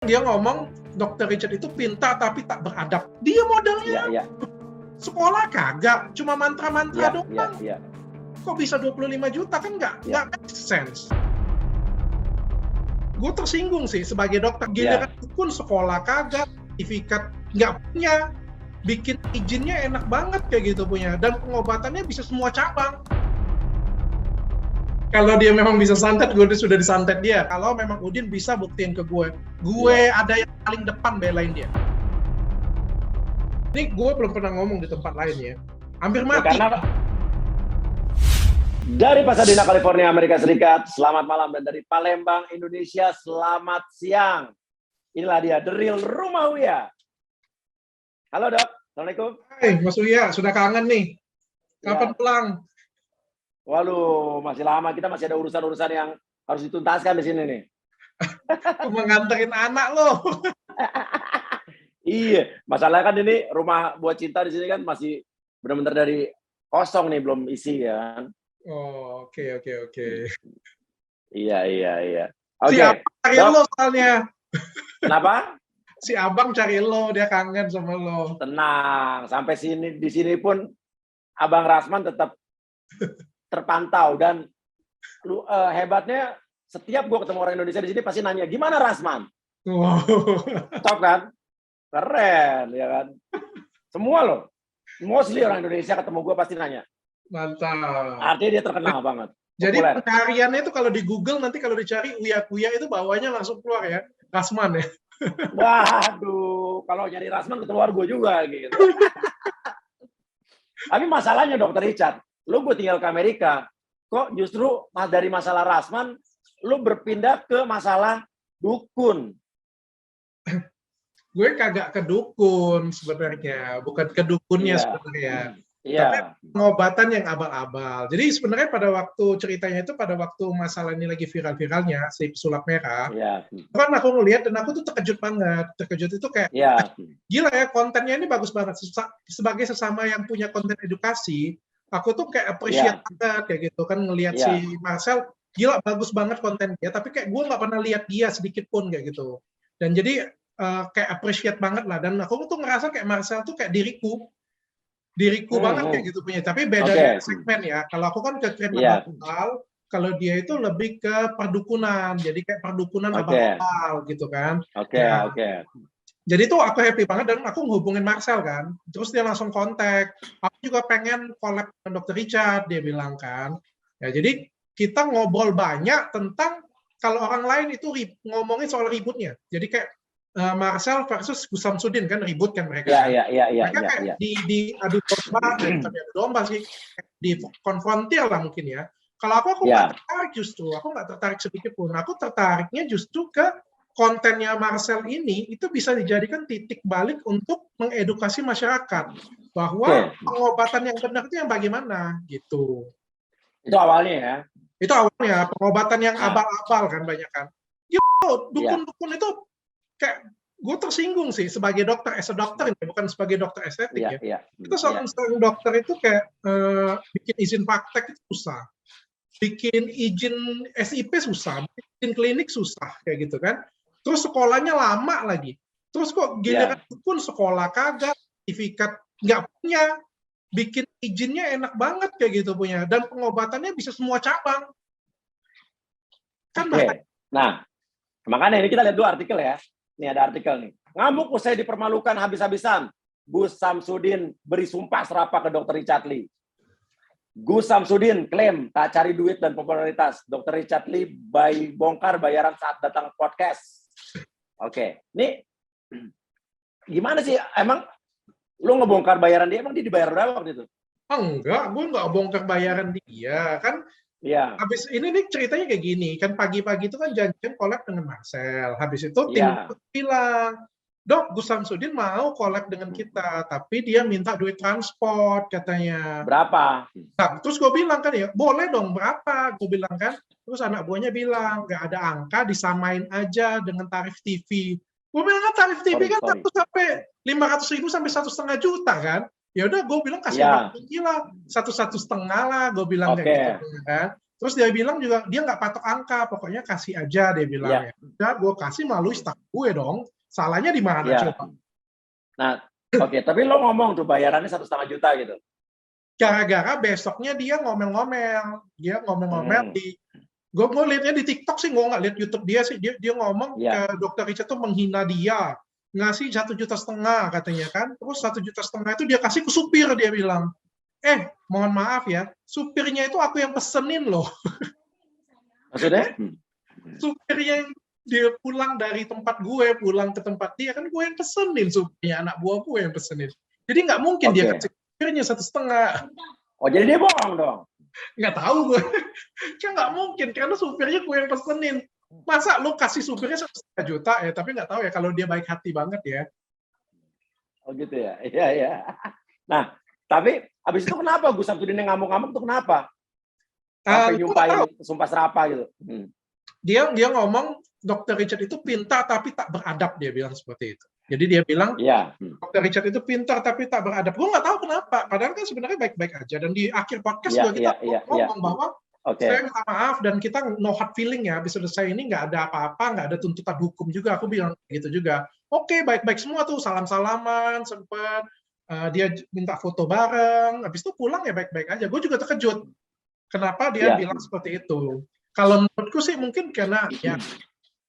Dia ngomong Dr. Richard itu pintar tapi tak beradab. Dia modalnya sekolah kagak, cuma mantra-mantra doang. Kok bisa 25 juta kan nggak make sense. Gue tersinggung sih sebagai dokter. Giliran pun sekolah kagak, sertifikat nggak punya, bikin izinnya enak banget kayak gitu punya, dan pengobatannya bisa semua cabang. Kalau dia memang bisa santet, gue sudah disantet dia. Kalau memang Udin bisa buktiin ke gue ada yang paling depan belain dia. Ini gue belum pernah ngomong di tempat lain ya. Hampir mati. Dari Pasadena, California, Amerika Serikat, selamat malam. Dan dari Palembang, Indonesia, selamat siang. Inilah dia, The Real Rumah Uya. Halo dok, Assalamualaikum. Hai Mas Uya, sudah kangen nih. Kapan pulang? Waduh, masih lama. Kita masih ada urusan-urusan yang harus dituntaskan di sini nih. Menganterin anak loh. Iya, masalahnya kan ini rumah buat cinta di sini kan masih benar-benar dari kosong nih, belum isi ya kan. Oh, oke. Iya. Si abang cari lo soalnya. Kenapa? Si abang cari lo, dia kangen sama lo. Tenang, sampai di sini pun Abang Rasman tetap terpantau, dan hebatnya setiap gue ketemu orang Indonesia di sini pasti nanya, gimana Rasman? Wow. Top kan? Keren, ya kan? Semua loh. Mostly orang Indonesia ketemu gue pasti nanya. Mantap. Artinya dia terkenal banget. Jadi pencariannya itu kalau di Google nanti kalau dicari Uya itu bawahnya langsung keluar ya. Rasman ya. Waduh, kalau nyari Rasman keluar gue juga gitu. Tapi masalahnya Dr. Richard, lu gue tinggal ke Amerika, kok justru dari masalah Rasman, lu berpindah ke masalah dukun. Gue kagak ke dukun sebenarnya, bukan ke dukunnya sebenarnya. Tapi pengobatan yang abal-abal. Jadi sebenarnya pada waktu ceritanya itu pada waktu masalah ini lagi viral-viralnya si pesulap merah. Kan aku ngelihat dan aku tuh terkejut banget. Terkejut itu kayak gila ya, kontennya ini bagus banget. Sebagai sesama yang punya konten edukasi, aku tuh kayak appreciate banget kayak gitu kan ngelihat si Marcel, gila bagus banget konten dia, tapi kayak gue nggak pernah lihat dia sedikit pun kayak gitu. Dan jadi kayak appreciate banget lah, dan aku tuh ngerasa kayak Marcel tuh kayak diriku banget kayak gitu punya, tapi beda dari segmen ya. Kalau aku kan ke kriminal, kalau dia itu lebih ke perdukunan, jadi kayak perdukunan abal-abal gitu kan. Jadi tuh aku happy banget dan aku ngehubungin Marcel kan, terus dia langsung kontak, aku juga pengen collab dengan Dr. Richard, dia bilang kan. Ya jadi kita ngobrol banyak tentang kalau orang lain itu ngomongin soal ributnya, jadi kayak Marcel versus Gus Samsudin kan ribut kan mereka. Mereka kayak di adu domba, tapi adu domba sih, dikonfrontir lah mungkin ya. Kalau aku nggak tertarik justru, aku nggak tertarik sedikit pun. Aku tertariknya justru ke kontennya Marcel ini itu bisa dijadikan titik balik untuk mengedukasi masyarakat bahwa pengobatan yang benar itu yang bagaimana gitu. Itu awalnya ya. Itu awalnya pengobatan yang abal-abal kan banyak kan. Dukun-dukun itu kayak gue tersinggung sih sebagai dokter, dokter ini bukan sebagai dokter estetik ya. Kita seorang dokter itu kayak bikin izin praktek itu susah, bikin izin SIP susah, bikin klinik susah kayak gitu kan. Terus sekolahnya lama lagi. Terus kok giliran pun sekolah kagak, sertifikat nggak punya, bikin izinnya enak banget kayak gitu punya, dan pengobatannya bisa semua cabang. Kan Nah, makanya ini kita lihat dua artikel ya. Ini ada artikel nih. Ngamuk usai dipermalukan habis-habisan. Gus Samsudin beri sumpah serapah ke Dr. Richard Lee. Gus Samsudin klaim tak cari duit dan popularitas. Dr. Richard Lee bongkar bayaran saat datang podcast. Oke. Ini gimana sih? Emang lu ngebongkar bayaran dia, emang dia dibayar berapa waktu itu? Enggak, gue nggak bongkar bayaran dia. Kan habis ini nih ceritanya kayak gini, kan pagi-pagi itu kan janjian collab dengan Marcel. Habis itu tim bilang, Dok, Gus Samsudin mau collab dengan kita, tapi dia minta duit transport katanya. Berapa? Nah, terus gue bilang kan ya, boleh dong berapa? Gue bilang kan. Terus anak buahnya bilang, nggak ada angka, disamain aja dengan tarif TV. Gue bilang kan tarif TV kan 500.000 sampai 1,5 juta kan. Ya udah gue bilang kasih gila 1,5 lah, gue bilang kayak gitu kan. Terus dia bilang juga dia nggak patok angka, pokoknya kasih aja dia bilang. Ya. Udah gue kasih melalui staff gue dong. Salahnya di mana coba? Nah, oke, tapi lo ngomong tuh bayarannya 1,5 juta gitu. Gara-gara besoknya dia ngomel-ngomel, di gue liatnya di TikTok sih, gue nggak lihat YouTube dia sih. Dia ngomong ke dokter Richard tuh menghina dia, ngasih 1,5 juta katanya kan. Terus 1,5 juta itu dia kasih ke supir, dia bilang. Mohon maaf ya, supirnya itu aku yang pesenin loh. Maksudnya? Supirnya yang dia pulang dari tempat gue, pulang ke tempat dia, kan gue yang pesenin supirnya, anak buah gue yang pesenin. Jadi nggak mungkin dia kasih supirnya 1,5. Oh, jadi dia bohong dong? Nggak tahu gue. Kan nggak mungkin, karena supirnya gue yang pesenin. Masa lo kasih supirnya 1,5 juta ya, tapi nggak tahu ya kalau dia baik hati banget ya. Oh gitu ya? Iya. Nah, tapi habis itu kenapa Gus Samsudin yang ngamuk-ngamuk tuh kenapa? Sampai nyumpahin sumpah serapah gitu. Dia ngomong Dr. Richard itu pintar tapi tak beradab, dia bilang seperti itu. Jadi dia bilang Dr. Richard itu pintar tapi tak beradab. Gue nggak tahu kenapa. Padahal kan sebenarnya baik-baik aja. Dan di akhir podcast juga kita ngomong bahwa saya minta maaf dan kita no hard feeling ya. Habis selesai ini nggak ada apa-apa, nggak ada tuntutan hukum juga. Aku bilang gitu juga. Oke, baik-baik semua tuh, salam-salaman sempat. Dia minta foto bareng, habis itu pulang ya baik-baik aja. Gue juga terkejut. Kenapa dia bilang seperti itu? Kalau menurutku sih mungkin karena ya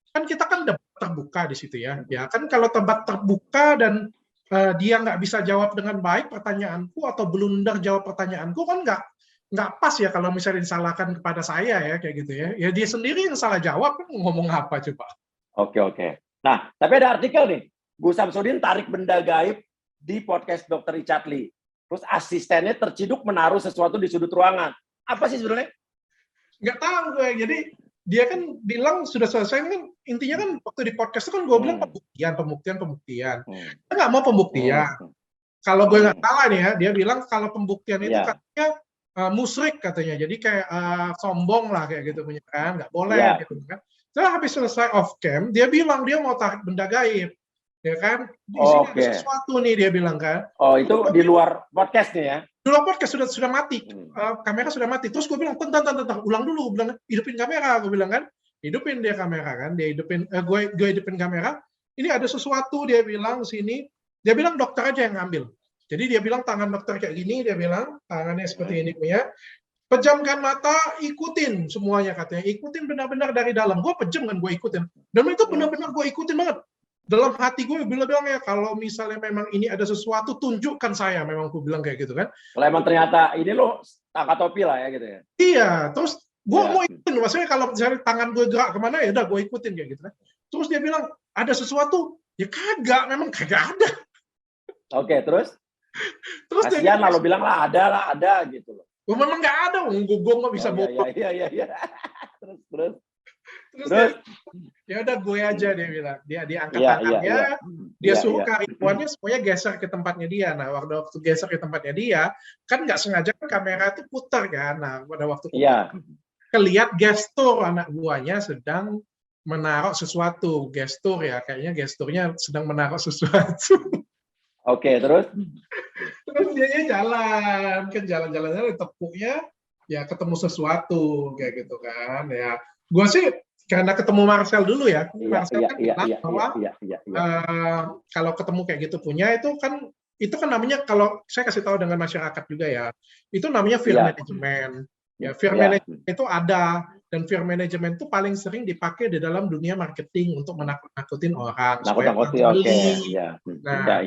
kan kita kan debat terbuka di situ ya. Ya kan kalau debat terbuka dan dia nggak bisa jawab dengan baik pertanyaanku atau blunder jawab pertanyaanku, kan nggak pas ya kalau misalnya disalahkan kepada saya ya kayak gitu ya. Ya dia sendiri yang salah jawab, kan ngomong apa coba? Oke. Nah, tapi ada artikel nih. Gus Samsudin tarik benda gaib di podcast Dr. Richard Lee. Terus asistennya terciduk menaruh sesuatu di sudut ruangan. Apa sih sebenarnya? Nggak tahu gue. Jadi dia kan bilang sudah selesai, kan intinya kan waktu di podcast itu kan gue bilang pembuktian. Dia nggak mau pembuktian. Kalau gue nggak salah nih ya, dia bilang kalau pembuktian itu katanya musyrik katanya. Jadi kayak sombong lah kayak gitu punya kan, nggak boleh gitu kan. Setelah habis selesai off cam, dia bilang dia mau tarik benda gaib. Ya kan, di sini ada sesuatu nih dia bilang kan. Oh, itu di luar podcast nih ya? Di luar podcast sudah mati, kamera sudah mati. Terus gue bilang, tentang, ulang dulu. Gue bilang, hidupin kamera. Gue bilang kan, hidupin dia kamera kan. Dia hidupin, gue hidupin kamera. Ini ada sesuatu dia bilang sini. Dia bilang dokter aja yang ngambil. Jadi dia bilang tangan dokter kayak gini. Dia bilang tangannya seperti ini punya. Pejamkan mata, ikutin semuanya katanya. Ikutin benar-benar dari dalam. Gue pejam kan, gue ikutin. Dan itu benar-benar gue ikutin banget. Dalam hati gue bilang ya, kalau misalnya memang ini ada sesuatu, tunjukkan saya. Memang gue bilang kayak gitu kan. Kalau emang ternyata ini lo angkat topi lah ya gitu ya. Iya, terus gue mau ikutin. Maksudnya kalau misalnya tangan gue gerak kemana, ya udah gue ikutin kayak gitu kan. Terus dia bilang, ada sesuatu? Ya kagak, memang kagak ada. Oke, terus kasihan lah, lo bilang lah ada gitu loh. Memang nggak ada, gue nggak bisa bohong. Iya. Terus ya udah gue aja, dia bilang. Dia angkat tangannya, dia suruh karyawannya semuanya geser ke tempatnya dia. Nah, waktu geser ke tempatnya dia, kan nggak sengaja kan kamera itu putar kan. Nah, pada waktu kelihat gestur anak buahnya sedang menaruh sesuatu. Gestur ya, kayaknya gesturnya sedang menaruh sesuatu. Oke, terus dia jalan-jalannya tepuknya ya ketemu sesuatu kayak gitu kan. Ya, gue sih karena ketemu Marcel dulu ya. Marcel kan bilang bahwa kalau ketemu kayak gitu punya itu kan namanya, kalau saya kasih tahu dengan masyarakat juga ya, itu namanya fear management. Ya, fear management itu ada, dan fear management itu paling sering dipakai di dalam dunia marketing untuk menakut-nakutin orang supaya beli. Nah,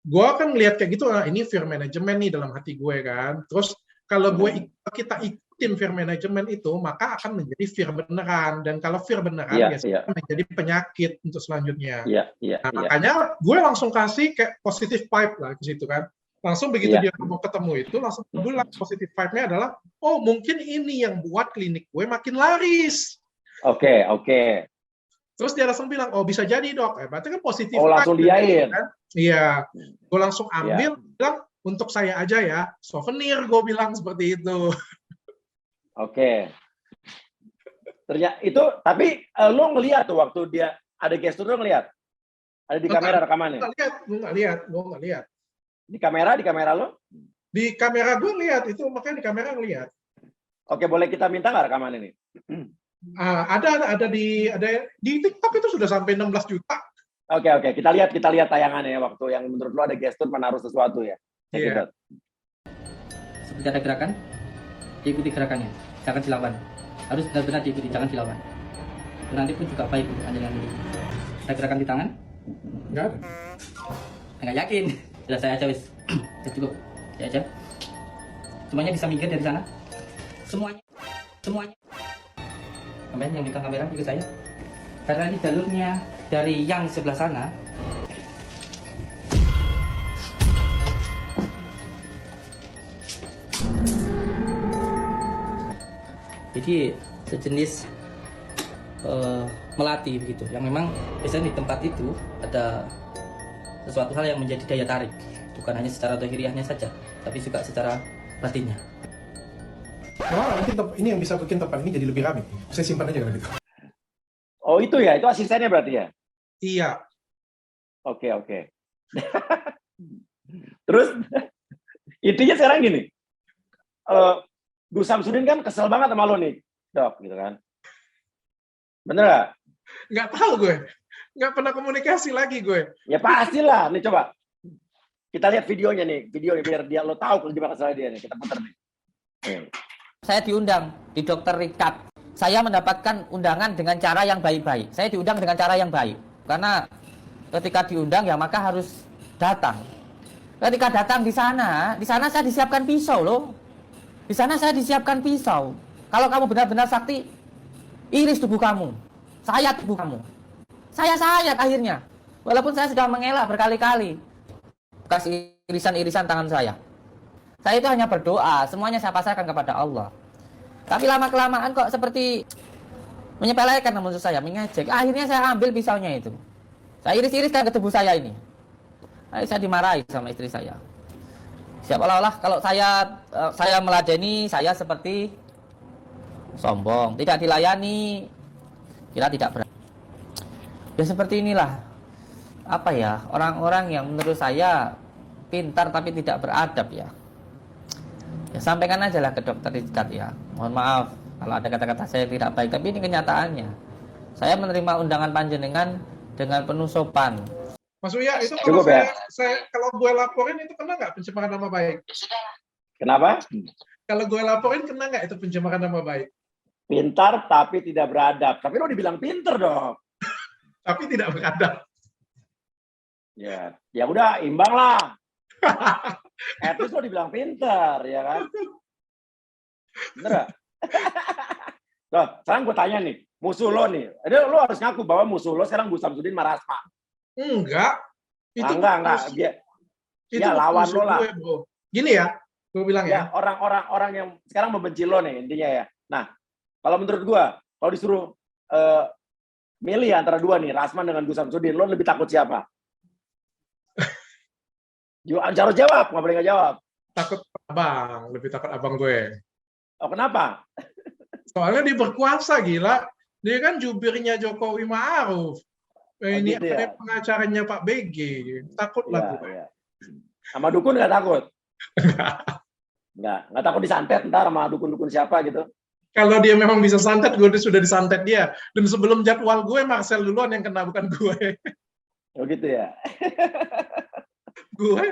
gue kan lihat kayak gitu, ini fear management nih dalam hati gue kan. Terus kalau kita ikutin fear management itu, maka akan menjadi fear beneran. Dan kalau fear beneran biasanya menjadi penyakit untuk selanjutnya. Makanya gue langsung kasih kayak positive vibe lah ke situ kan. Langsung begitu dia mau ketemu itu, langsung bilang positive vibe-nya adalah, oh mungkin ini yang buat klinik gue makin laris. Oke. Terus dia langsung bilang, oh bisa jadi dok. Berarti kan positif. Oh langsung diain. Kan? Iya. Gue langsung ambil, bilang untuk saya aja ya, souvenir, gue bilang seperti itu. Oke. Ternyata itu, tapi lo ngelihat tuh waktu dia ada gestur, lo ngelihat? Ada di kamera rekamannya? Gue nggak lihat. Di kamera lo? Di kamera gue lihat, itu makanya di kamera ngelihat. Oke, boleh kita minta nggak rekaman ini? Ada di TikTok itu sudah sampai 16 juta. Oke, kita lihat tayangannya ya, waktu yang menurut lo ada gestur menaruh sesuatu ya. Iya. Seperti ada gerakan, diikuti gerakannya, jangan dilawan. Harus benar-benar diikuti, jangan dilawan. Nanti pun juga baik untuk Anda yang ini. Ada gerakan di tangan? Enggak ada. Enggak yakin. Sudah saya aja wis. Sudah cukup. Ya aja. Semuanya bisa minggir dari sana. Semuanya. Kemudian yang megang kamera ikut saya. Karena ini jalurnya dari yang sebelah sana. Jadi sejenis melati begitu, yang memang biasanya di tempat itu ada sesuatu hal yang menjadi daya tarik, bukan hanya secara zahiriahnya saja, tapi juga secara batinnya. Nah, nanti ini yang bisa bikin tempat ini jadi lebih ramai. Saya simpan aja kan itu. Oh itu ya, itu asistennya berarti ya? Iya. Oke. Terus intinya sekarang gini, Gus Samsudin kan kesel banget sama lo nih, Dok, gitu kan? Bener nggak? Nggak tahu gue. Nggak pernah komunikasi lagi gue. Ya pastilah. Nih coba. Kita lihat videonya nih. Biar dia lo tahu gimana kesalahan dia nih. Kita putar nih. Saya diundang di Dr. Richard. Saya mendapatkan undangan dengan cara yang baik-baik. Saya diundang dengan cara yang baik. Karena ketika diundang ya maka harus datang. Ketika datang di sana saya disiapkan pisau loh. Di sana saya disiapkan pisau. Kalau kamu benar-benar sakti, iris tubuh kamu, sayat tubuh kamu. Saya sayat akhirnya. Walaupun saya sudah mengelak berkali-kali bekas irisan-irisan tangan saya. Saya itu hanya berdoa, semuanya saya pasrahkan kepada Allah. Tapi lama-kelamaan kok seperti menyepelekan menurut saya, mengejek. Akhirnya saya ambil pisaunya itu. Saya iris-iriskan ke tubuh saya ini. Akhirnya saya dimarahi sama istri saya. Seolah-olah kalau saya meladeni, saya seperti sombong, tidak dilayani, kita tidak berani. Ya seperti inilah orang-orang yang menurut saya pintar tapi tidak beradab ya. Ya sampaikan aja lah ke Dokter Richard ya. Mohon maaf kalau ada kata-kata saya tidak baik, tapi ini kenyataannya. Saya menerima undangan panjenengan dengan penuh sopan. Mas Uya, itu kalau kalau gue laporin itu kena nggak pencemaran nama baik? Kenapa? Kalau gue laporin kena nggak itu pencemaran nama baik? Pintar tapi tidak beradab. Tapi lo dibilang pinter dong. Tapi tidak beradab. Ya udah imbang lah. At least lo dibilang pinter, ya kan? Bener gak? Loh, sekarang gue tanya nih, musuh lo nih. Lo harus ngaku bahwa musuh lo sekarang Gus Samsudin Marasma. Enggak. Itu enggak. Dia lawan lo lah. Bro. Gini ya, gue bilang ya. Orang yang sekarang membenci lo nih intinya ya. Nah, kalau menurut gue, kalau disuruh milih antara dua nih, Rasman dengan Gus Samsudin, lo lebih takut siapa? Harus jawab, nggak boleh nggak jawab. Takut abang, lebih takut abang gue. Oh kenapa? Soalnya dia berkuasa gila. Dia kan jubirnya Jokowi Ma'ruf. Ini gitu ya? pengacaranya Pak BG. Takut lah gue. Ya. Sama dukun nggak takut? Nggak takut disantet ntar sama dukun-dukun siapa gitu? Kalau dia memang bisa santet, gue sudah disantet dia. Dan sebelum jadwal gue, Marcel duluan yang kena, bukan gue. Oh gitu ya? Gue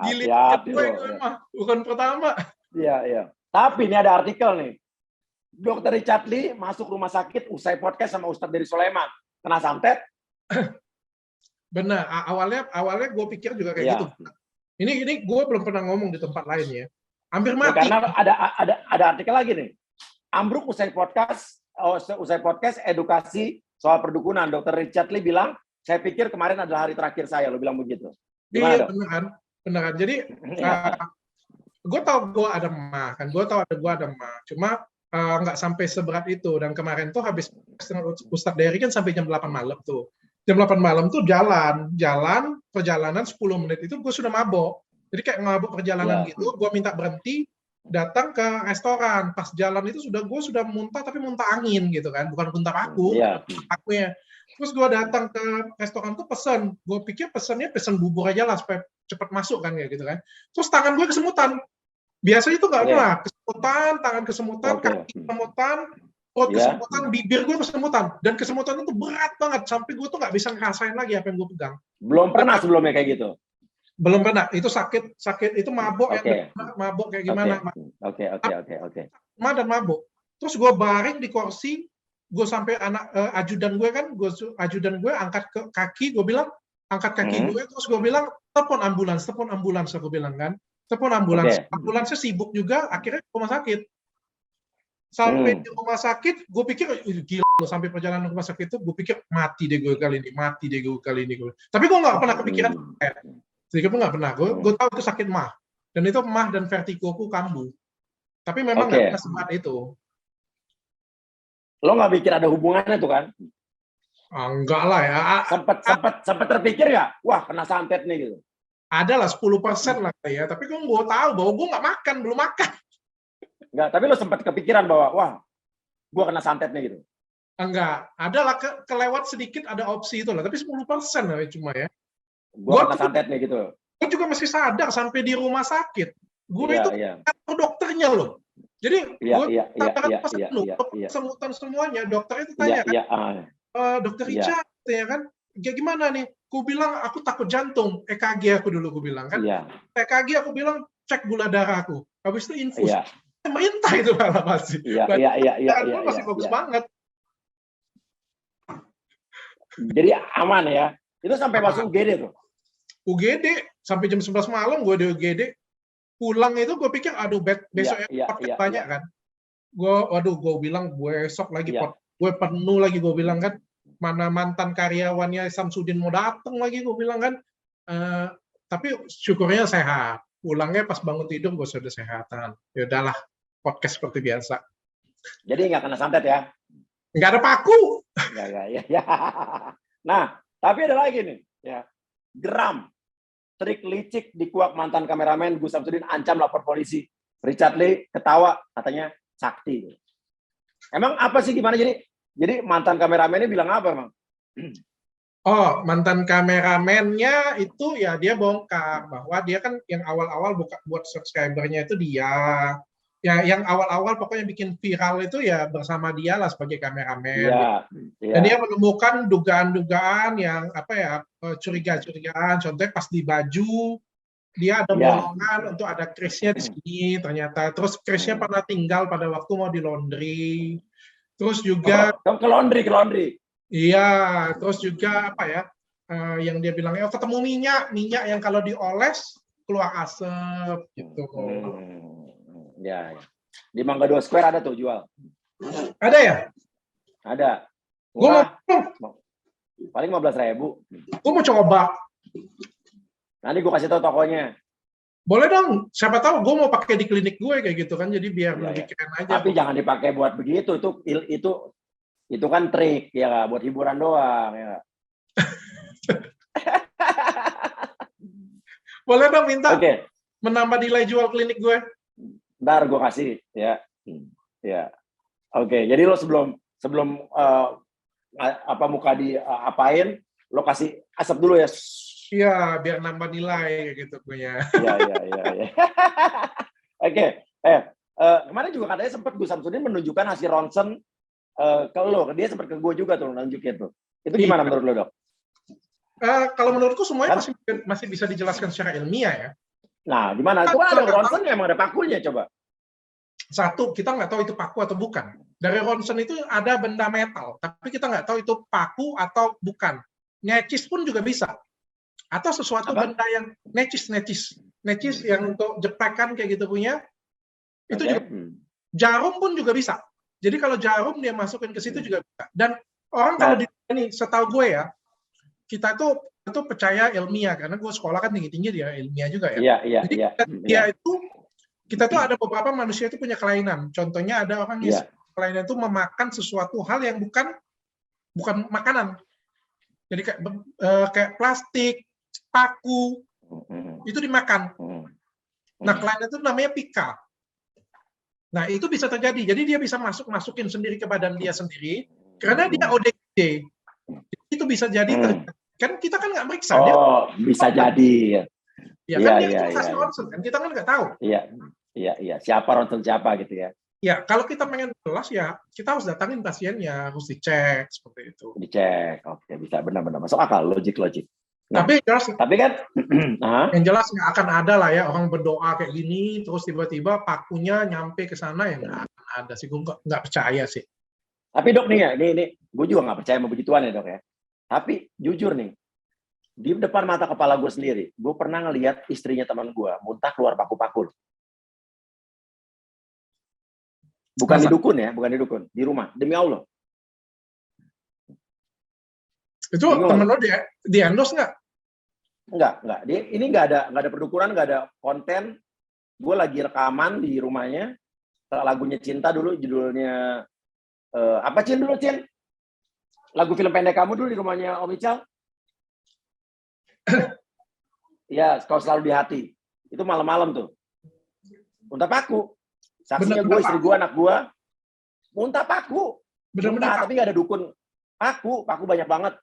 giliran gue mah bukan pertama. Iya. Tapi ini ada artikel nih. Dr. Richard Lee masuk rumah sakit usai podcast sama Ustadz dari Sulaiman. Kena santet? Benar. Awalnya gue pikir juga kayak gitu. Ini gue belum pernah ngomong di tempat lain ya. Hampir mati. Karena ada artikel lagi nih. Ambruk usai podcast edukasi soal perdukunan. Dr. Richard Lee bilang, saya pikir kemarin adalah hari terakhir saya. Lo bilang begitu. Iya, beneran. Jadi gue tahu gue ada mah, kan gue tahu gue ada mah. Cuma nggak sampai seberat itu. Dan kemarin tuh habis Ustadz Dery kan sampai jam 8 malam tuh. Jam 8 malam tuh perjalanan 10 menit itu gue sudah mabok. Jadi kayak mabok perjalanan gitu. Gue minta berhenti, datang ke restoran. Pas jalan itu gue sudah muntah, tapi muntah angin gitu kan, bukan muntah akunya. Terus gue datang ke restoran tuh pesen. Gue pikir pesen bubur aja lah supaya cepat masuk kan ya gitu kan. Terus tangan gue kesemutan. Biasanya itu nggak pernah. Kesemutan, tangan kesemutan, kaki kesemutan, perut kesemutan, bibir gue kesemutan. Dan kesemutan itu berat banget. Sampai gue tuh nggak bisa ngerasain lagi apa yang gue pegang. Belum pernah sebelumnya kayak gitu? Belum pernah. Itu sakit. Itu mabuk. Mabuk kayak gimana. Oke. Mah dan mabuk. Terus gue baring di kursi. Gue sampai ajudan gue angkat ke kaki. Gue bilang, angkat kaki gue. Terus gue bilang, telepon ambulans. Aku bilang kan. Telepon ambulans. Ambulansnya sibuk juga, akhirnya ke rumah sakit. Sampai di rumah sakit, gue pikir, gila, sampai perjalanan rumah sakit itu, gue pikir, mati deh gue kali ini. Tapi gue nggak pernah kepikiran. Sedikit pun nggak pernah. Gue tahu itu sakit mah. Dan itu mah dan vertigoku kambuh. Tapi memang nggak pernah sebat itu. Lo nggak pikir ada hubungannya tuh kan? Enggak lah ya. Sempet terpikir nggak? Wah, kena santet nih gitu. Ada lah 10% lah ya, tapi gue tahu bahwa gue nggak makan, belum makan. Enggak, tapi lo sempat kepikiran bahwa, wah, gue kena santet nih gitu. Enggak, ada lah kelewat sedikit ada opsi itu lah, tapi 10% lah cuma ya. Gue kena santet nih gitu. Gue juga masih sadar sampai di rumah sakit. Gue itu dokternya loh. Jadi gue kesemutan semuanya, dokter itu tanya kan, dokter Richard, ya kan, kayak gimana nih? Aku bilang aku takut jantung, EKG aku dulu aku bilang kan. EKG aku bilang cek gula darah aku. Habis itu infus. Pemerintah itu malah masih. Masih bagus banget. Jadi aman ya. Itu sampai masuk UGD tuh. UGD sampai jam 11 malam gue di UGD. Pulang itu gue pikir aduh besok banyak kan. Gue bilang besok lagi gue penuh lagi gue bilang kan. Mana mantan karyawannya Samsudin mau datang lagi, gue bilang kan. Tapi syukurnya sehat. Pulangnya pas bangun tidur gue sudah sehatan. Ya udahlah, podcast seperti biasa. Jadi nggak kena santet ya? Nggak ada paku. Ya. Nah, tapi ada lagi nih, ya. Geram, trik licik dikuak mantan kameramen Gus Samsudin ancam lapor polisi. Richard Lee ketawa, katanya sakti. Emang apa sih gimana Jadi mantan kameramennya bilang apa emang? Oh, mantan kameramennya itu ya dia bongkar bahwa dia kan yang awal-awal buat subscribernya itu dia. Ya yang awal-awal pokoknya bikin viral itu ya bersama dia lah sebagai kameramen. Dan dia menemukan dugaan-dugaan yang curiga-curigaan. Contohnya pas di baju dia ada bolongan untuk ada krisnya di sini ternyata. Terus krisnya pernah tinggal pada waktu mau di laundry. Terus juga ke laundry. Iya, terus juga yang dia bilang ketemu minyak yang kalau dioles keluar asap gitu. Ya. Di Mangga 2 Square ada tuh jual. Ada ya? Ada. Gue paling 15.000. Gue mau coba. Nanti gue kasih tahu tokonya. Boleh dong, siapa tahu gue mau pakai di klinik gue kayak gitu kan, jadi biar lebih keren aja. Tapi jangan dipakai buat begitu, itu kan trik ya, buat hiburan doang ya. Boleh dong minta menambah nilai jual klinik gue. Ntar gue kasih ya. Oke, jadi lo sebelum muka diapain, lo kasih asap dulu ya. Iya, biar nambah nilai gitu punya. Iya. Oke. Kemarin juga katanya sempat Gus Samsudin menunjukkan hasil ronsen ke lo. Dia sempat ke gue juga tuh nunjukin tuh. Itu gimana menurut lo, Dok? Kalau menurutku semuanya masih bisa dijelaskan secara ilmiah ya. Nah, gimana? Itu kan ada ronsen emang ada pakunya coba. Satu, kita nggak tahu itu paku atau bukan. Dari ronsen itu ada benda metal, tapi kita nggak tahu itu paku atau bukan. Necis pun juga bisa. Atau sesuatu benda yang necis yang untuk jeprekan kayak gitu punya itu juga jarum pun juga bisa. Jadi kalau jarum dia masukin ke situ juga bisa. Dan orang kalau di sini setahu gue ya, kita itu percaya ilmiah karena gue sekolah kan tinggi dia ilmiah juga ya. Jadi kita tuh ada beberapa manusia itu punya kelainan. Contohnya ada orang yang kelainan itu memakan sesuatu hal yang bukan makanan. Jadi kayak plastik, paku, itu dimakan. Nah, kelainan itu namanya pika. Nah, itu bisa terjadi. Jadi dia bisa masukin sendiri ke badan dia sendiri, karena dia ODGJ. Itu bisa jadi terjadi. Kan kita kan nggak meriksa. Bisa jadi. Ya kan dia kasih ronsen, kan kita kan nggak tahu. Iya. Siapa ronsen siapa gitu ya. Ya, kalau kita pengen jelas ya, kita harus datangin pasiennya, harus dicek seperti itu. Dicek, oke, bisa benar-benar masuk akal, logik. Nah, tapi kan, yang jelas nggak akan ada lah ya orang berdoa kayak gini, terus tiba-tiba pakunya nyampe ke sana ya nggak akan ada sih, gue nggak percaya sih. Tapi dok nih ya, ini gue juga nggak percaya sama begituan ya dok ya. Tapi jujur nih, di depan mata kepala gue sendiri, gue pernah ngelihat istrinya teman gue muntah keluar paku-paku. Bukan di dukun ya, bukan di dukun, di rumah, demi Allah. Itu temen lo di endorse nggak? Enggak. Ini nggak ada perdukunan, nggak ada konten. Gue lagi rekaman di rumahnya, lagunya Cinta dulu, judulnya apa Cin dulu Cin? Lagu film pendek kamu dulu di rumahnya Om Ical. Ya, Kau Selalu di Hati. Itu malam-malam tuh. Muntah paku. Saksinya gue, istri gue, anak gue, muntah paku. Muntah, tapi nggak ada dukun. Paku banyak banget.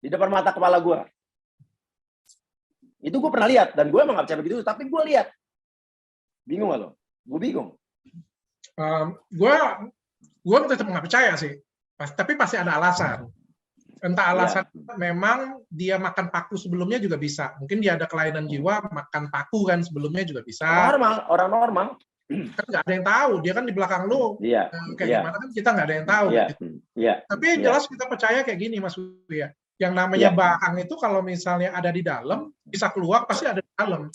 Di depan mata kepala gue. Itu gue pernah lihat. Dan gue emang nggak percaya begitu, tapi gue lihat. Bingung nggak lo? Gue bingung. Gue tetap nggak percaya sih. Tapi pasti ada alasan. Entah alasan memang dia makan paku sebelumnya juga bisa. Mungkin dia ada kelainan jiwa, makan paku kan sebelumnya juga bisa. Orang normal. Kan nggak ada yang tahu, dia kan di belakang lu. Gimana kan kita nggak ada yang tahu. Tapi yang jelas kita percaya kayak gini Mas Uya. Yang namanya barang itu kalau misalnya ada di dalam, bisa keluar pasti ada di dalam.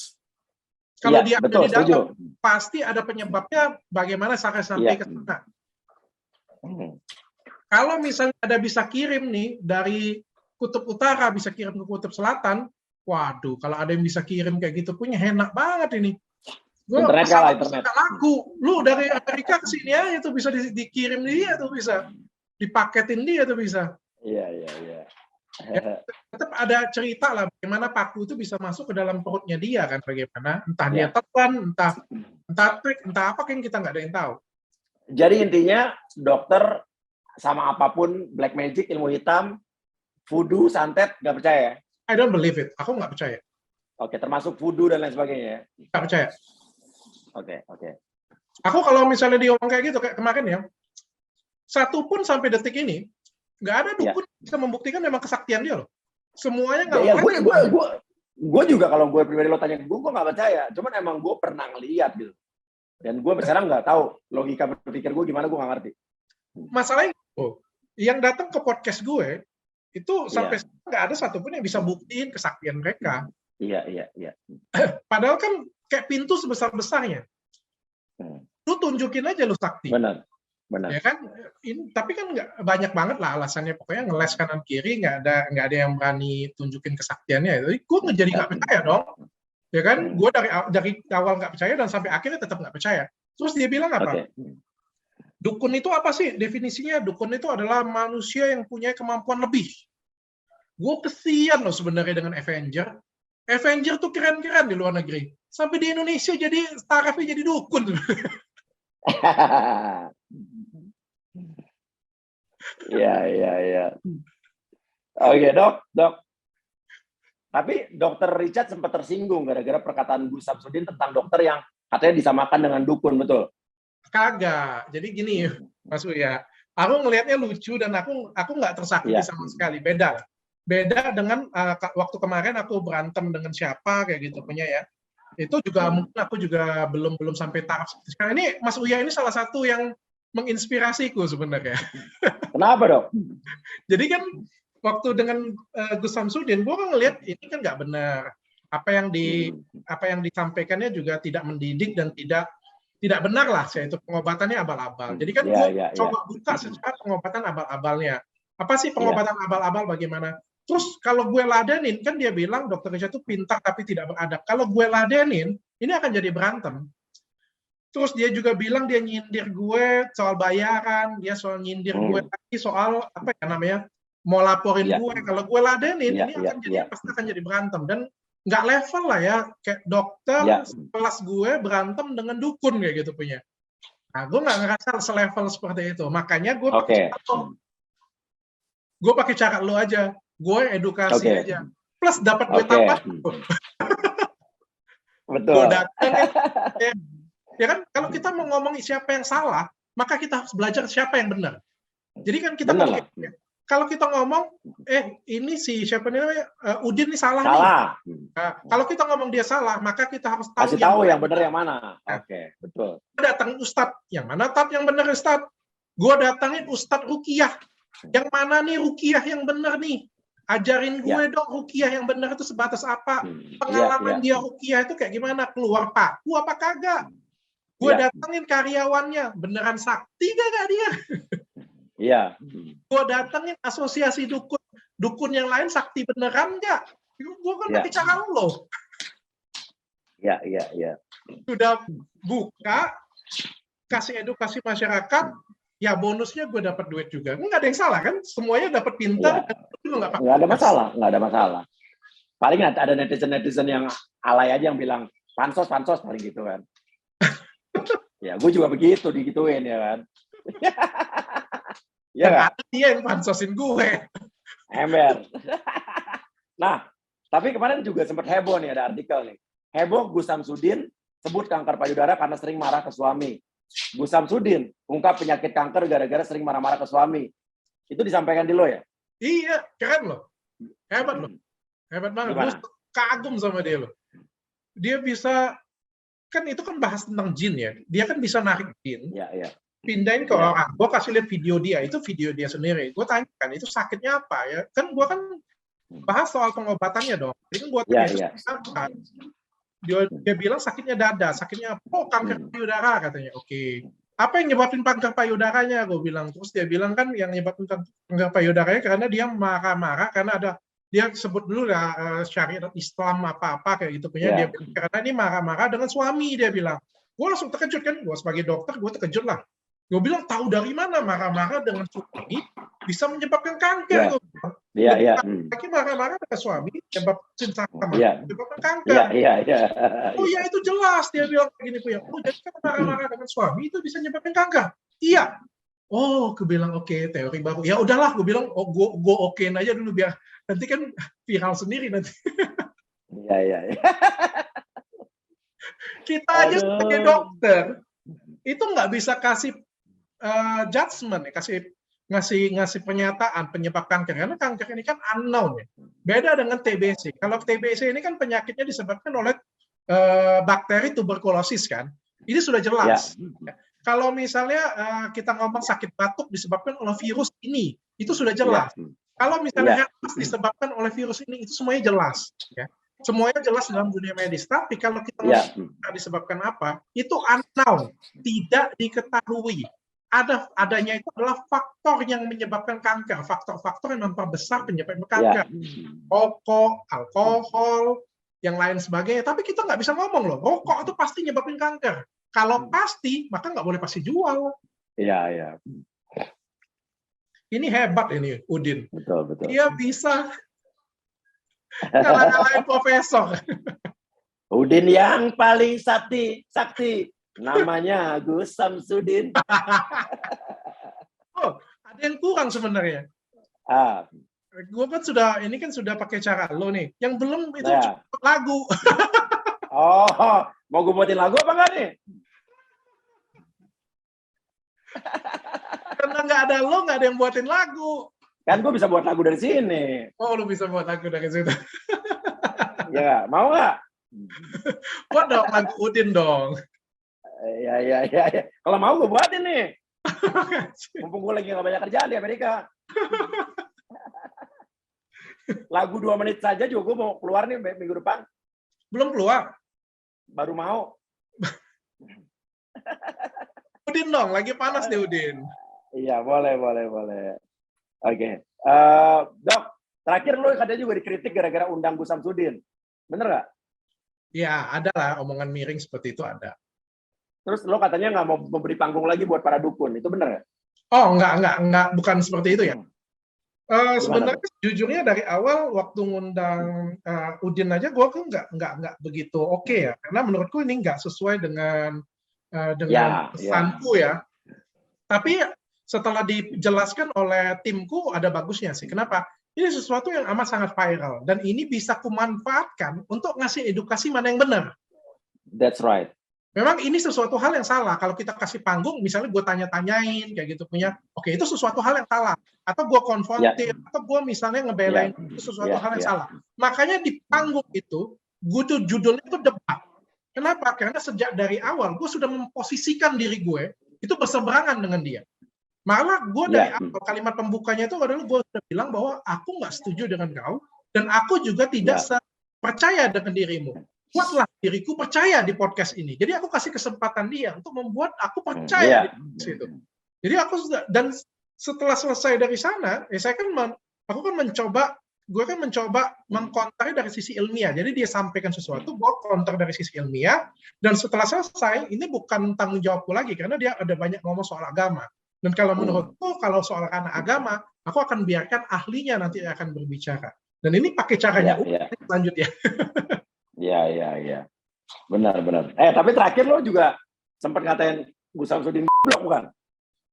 Kalau dia ada di dalam, pasti ada penyebabnya bagaimana sampai ke sana. Kalau misalnya ada bisa kirim nih dari kutub utara bisa kirim ke kutub selatan, waduh, kalau ada yang bisa kirim kayak gitu punya enak banget ini. Gue internet laku, lu dari Amerika ke sini aja tuh bisa dikirim dia tuh bisa, dipaketin dia tuh bisa. Iya. Ya, tetap ada cerita lah bagaimana paku itu bisa masuk ke dalam perutnya dia kan, bagaimana entah dia telan, entah trik, entah apa kan kita nggak ada yang tahu. Jadi intinya dokter sama apapun black magic, ilmu hitam, voodoo, santet, nggak percaya ya? I don't believe it. Aku nggak percaya. Oke, termasuk voodoo dan lain sebagainya. Nggak percaya. Oke. Aku kalau misalnya dia ngomong kayak gitu kayak kemarin ya, satu pun sampai detik ini nggak ada dukun bisa membuktikan memang kesaktian dia loh. Semuanya nggak. Gue juga kalau gue pribadi lo tanya gue nggak percaya. Cuman emang gue pernah ngeliat gitu. Dan gue sekarang nggak tahu logika berpikir gue gimana, gue nggak ngerti. Masalahnya yang datang ke podcast gue itu sampai nggak ada satupun yang bisa buktiin kesaktian mereka. Iya. Padahal kan kayak pintu sebesar-besarnya. Lu tunjukin aja lu sakti. Benar. Ya kan? Tapi kan nggak banyak banget lah alasannya. Pokoknya ngeles kanan kiri nggak ada yang berani tunjukin kesaktiannya. Jadi gue jadi nggak percaya dong. Ya kan? Gue dari awal nggak percaya dan sampai akhirnya tetap nggak percaya. Terus dia bilang apa? Dukun itu apa sih definisinya? Dukun itu adalah manusia yang punya kemampuan lebih. Gue kesian loh sebenarnya dengan Avenger. Avenger tuh keren-keren di luar negeri. Sampai di Indonesia jadi tarafnya jadi dukun. Iya. Oke, dok. Tapi Dokter Richard sempat tersinggung gara-gara perkataan Gus Samsudin tentang dokter yang katanya disamakan dengan dukun, betul? Kagak. Jadi gini, Mas Uya. Aku ngelihatnya lucu dan aku nggak tersakiti sama sekali. Beda dengan waktu kemarin aku berantem dengan siapa kayak gitu punya ya. Itu juga mungkin aku juga belum sampai taraf. Sekarang ini Mas Uya ini salah satu yang menginspirasiku sebenarnya. Kenapa dok? Jadi kan waktu dengan Gus Samsudin, gue kan ngelihat ini kan nggak benar. Apa yang disampaikannya juga tidak mendidik dan tidak benar lah, yaitu pengobatannya abal-abal. Jadi kan gue coba buka secara pengobatan abal-abalnya. Apa sih pengobatan abal-abal bagaimana? Terus kalau gue ladenin, kan dia bilang Dokter Richard itu pintar tapi tidak beradab. Kalau gue ladenin, ini akan jadi berantem. Terus dia juga bilang dia nyindir gue soal bayaran, dia soal nyindir gue lagi soal apa ya namanya, mau laporin gue. Kalau gue ladenin, ini pasti akan jadi berantem. Dan nggak level lah ya, kayak dokter kelas gue berantem dengan dukun kayak gitu punya. Nah, gue nggak ngerasa selevel seperti itu. Makanya gue pakai cara lo aja. Gue edukasi aja. Plus dapat gue tambah. Betul. Gue datang Ya kan? Kalau kita mau ngomong siapa yang salah, maka kita harus belajar siapa yang benar. Jadi kan kita kalau kita ngomong, ini si siapa namanya Udin ini salah nih. Nah, kalau kita ngomong dia salah, maka kita harus tahu yang benar yang mana. Oke, betul. Datang Ustadz, yang mana Tat yang benar Ustadz? Gue datangin Ustadz Ruqyah. Yang mana nih Ruqyah yang benar nih? Ajarin gue dong Ruqyah yang benar itu sebatas apa? Pengalaman dia Ruqyah itu kayak gimana? Keluar paku apa kagak? Gue datengin karyawannya, beneran sakti kagak dia? Iya. Gue datengin asosiasi dukun yang lain sakti beneran nggak? Gue kan bicara lo. Iya. Sudah buka, kasih edukasi masyarakat, ya bonusnya gue dapat duit juga. Nggak ada yang salah kan? Semuanya dapat pintar. Nggak ada masalah. Paling ada netizen yang alay aja yang bilang, pansos paling gitu kan. Ya, gue juga begitu, digituin ya kan. Ya kan? Dia yang pansosin gue. Ember. Nah, tapi kemarin juga sempat heboh nih, ada artikel nih. Heboh Gus Samsudin sebut kanker payudara karena sering marah ke suami. Gus Samsudin ungkap penyakit kanker gara-gara sering marah-marah ke suami. Itu disampaikan di lo ya? Iya, keren loh. Hebat loh. Hebat banget. Gue kagum sama dia loh. Dia bisa, kan itu kan bahas tentang jin ya. Dia kan bisa narik jin. Iya. Pindahin ke orang. Gue kasih lihat video dia. Itu video dia sendiri. Gue tanya kan, itu sakitnya apa ya? Kan gue kan bahas soal pengobatannya dong. Jadi kan gue tanya, dia bilang sakitnya dada. Sakitnya apa? Oh, kanker payudara katanya. Oke. Apa yang nyebabin kanker payudaranya? Gue bilang. Terus dia bilang kan yang nyebabin kanker payudaranya karena dia marah-marah. Karena dia sebut dulu ya syariat Islam apa-apa kayak gitu punya. Dia bilang, karena ini marah-marah dengan suami, dia bilang. Gue langsung terkejut kan. Gue sebagai dokter, gue terkejut lah. Gue bilang, tahu dari mana marah-marah dengan suami bisa menyebabkan kanker? Iya. Lagi marah-marah dengan suami menyebabkan kanker. Iya. Oh ya, itu jelas. Dia bilang begini, oh jadi kan marah-marah dengan suami itu bisa menyebabkan kanker? Iya. Oh, gue bilang oke, teori baru. Ya udahlah, gue bilang, gue okein aja dulu biar nanti kan viral sendiri nanti. Iya. Kita aja sebagai dokter itu nggak bisa kasih judgment, ngasih pernyataan penyebab kanker, karena kanker ini kan unknown ya. Beda dengan TBC. Kalau TBC ini kan penyakitnya disebabkan oleh bakteri tuberkulosis kan. Ini sudah jelas. Ya. Kalau misalnya kita ngomong sakit batuk disebabkan oleh virus ini, itu sudah jelas. Kalau misalnya herpes disebabkan oleh virus ini, itu semuanya jelas. Ya. Semuanya jelas dalam dunia medis. Tapi kalau kita ngomong disebabkan apa, itu unknown, tidak diketahui. Adanya itu adalah faktor yang menyebabkan kanker, faktor-faktor yang memperbesar penyebab kanker, rokok, alkohol, yang lain sebagainya. Tapi kita nggak bisa ngomong loh, rokok itu pasti nyebabin kanker. Kalau pasti, maka nggak boleh pasti jual. Iya. Ini hebat ini, Udin. Betul. Dia bisa kalah-kalahin profesor. Udin yang paling sakti. Namanya Gus Samsudin. Oh, ada yang kurang sebenarnya. Gue kan sudah pakai cara lo nih. Yang belum itu lagu. Oh, mau gue buatin lagu apa enggak nih? Karena nggak ada lo, nggak ada yang buatin lagu. Kan gue bisa buat lagu dari sini. Oh, lo bisa buat lagu dari situ. Ya, mau nggak? Buat dong lagu Udin dong. Ya. Kalau mau gue buatin nih. Mumpung gue lagi nggak banyak kerjaan di Amerika. Lagu 2 menit saja juga gue mau keluar nih minggu depan. Belum keluar? Baru mau. Udin dong, lagi panas nih Udin. Iya, boleh. Oke. Dok, terakhir lo katanya juga dikritik gara-gara undang Gus Samsudin. Bener nggak? Ya, ada lah omongan miring seperti itu ada. Terus lo katanya nggak mau memberi panggung lagi buat para dukun, itu benar nggak? Oh, enggak, bukan seperti itu ya. Sebenarnya jujurnya dari awal waktu ngundang Udin aja, gue kan nggak begitu oke ya, karena menurutku ini nggak sesuai dengan pesanku ya. Tapi setelah dijelaskan oleh timku ada bagusnya sih. Kenapa? Ini sesuatu yang amat sangat viral dan ini bisa kumanfaatkan untuk ngasih edukasi mana yang benar. That's right. Memang ini sesuatu hal yang salah. Kalau kita kasih panggung, misalnya gue tanya-tanyain kayak gitu punya, oke itu sesuatu hal yang salah. Atau gue konfrontir, atau gue misalnya ngebelain itu sesuatu hal yang salah. Makanya di panggung itu, gue tuh judulnya itu debat. Kenapa? Karena sejak dari awal gue sudah memposisikan diri gue itu berseberangan dengan dia. Malah gue dari awal kalimat pembukanya itu adalah gue sudah bilang bahwa aku nggak setuju dengan kau dan aku juga tidak percaya dengan dirimu. Buatlah diriku percaya di podcast ini. Jadi aku kasih kesempatan dia untuk membuat aku percaya di situ. Jadi aku sudah, dan setelah selesai dari sana, aku kan mencoba mengkontari dari sisi ilmiah. Jadi dia sampaikan sesuatu, gue counter dari sisi ilmiah, dan setelah selesai, ini bukan tanggung jawabku lagi, karena dia ada banyak ngomong soal agama. Dan kalau menurutku, kalau soal anak agama, aku akan biarkan ahlinya nanti akan berbicara. Dan ini pakai caranya lanjut ya. Iya. Benar. Tapi terakhir lo juga sempat ngatain Gus Samsudin blok bukan?